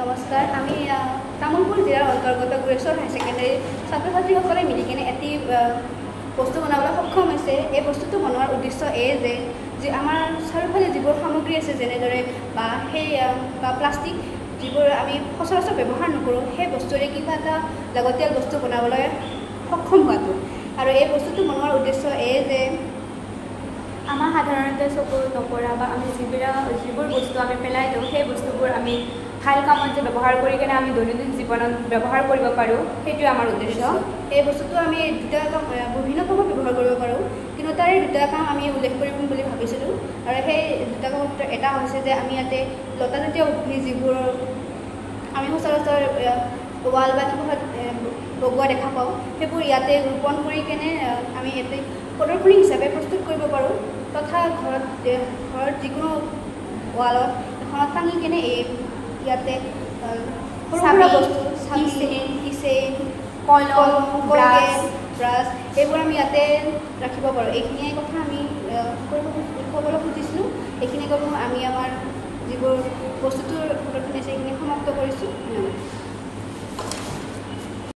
নমস্কাৰ আমি তামুলপুৰ জিলাৰ অন্তৰ্গত গুৰেশ্বৰ হাই ছেকেণ্ডাৰী ছাত্ৰ ছাত্ৰীসকলে মিলি কিনে এটি বস্তু বনাবলৈ সক্ষম হৈছে। এই বস্তুটো বনোৱাৰ উদ্দেশ্য এই যে আমাৰ চাৰিওফালে যিবোৰ সামগ্ৰী আছে যেনেদৰে বা প্লাষ্টিক যিবোৰ আমি সচৰাচৰ ব্যৱহাৰ নকৰোঁ সেই বস্তুৰে কিবা এটা লাগতিয়াল বস্তু বনাবলৈ সক্ষম হোৱাটো। আৰু এই বস্তুটো বনোৱাৰ উদ্দেশ্য এই যে আমাৰ সাধাৰণতে চকুত নপৰা বা আমি যিবোৰ বস্তু আমি পেলাই দিওঁ সেই বস্তুবোৰ আমি ভাল কামত যে ব্যৱহাৰ কৰি কিনে আমি দৈনন্দিন জীৱনত ব্যৱহাৰ কৰিব পাৰোঁ, সেইটোৱে আমাৰ উদ্দেশ্য। এই বস্তুটো আমি দুটা কাম বিভিন্ন কামত ব্যৱহাৰ কৰিব পাৰোঁ, কিন্তু তাৰে দুটা কাম আমি উল্লেখ কৰিম বুলি ভাবিছিলোঁ। আৰু সেই দুটা কামৰ ভিতৰত এটা হৈছে যে আমি ইয়াতে লতাজাতীয় উদ্ভিদ যিবোৰ আমি সচৰাচৰ ৱাল বা কিবাহত লগোৱা দেখা পাওঁ, সেইবোৰ ইয়াতে ৰোপণ কৰি কেনে আমি ইয়াতে প্ৰদৰ্শনী হিচাপে প্ৰস্তুত কৰিব পাৰোঁ। তথা ঘৰত যিকোনো ৱালত এখনত টাঙি কেনে ইয়াতে সৰু বস্তু কিচেন কলম ব্ৰাছ এইবোৰ আমি ইয়াতে ৰাখিব পাৰোঁ। এইখিনিয়ে কথা আমি ক'বলৈ খুজিছিলোঁ। এইখিনি আমি আমাৰ যিবোৰ বস্তুটোৰ প্ৰদৰ্শনী আছে সেইখিনি সমাপ্ত কৰিছোঁ।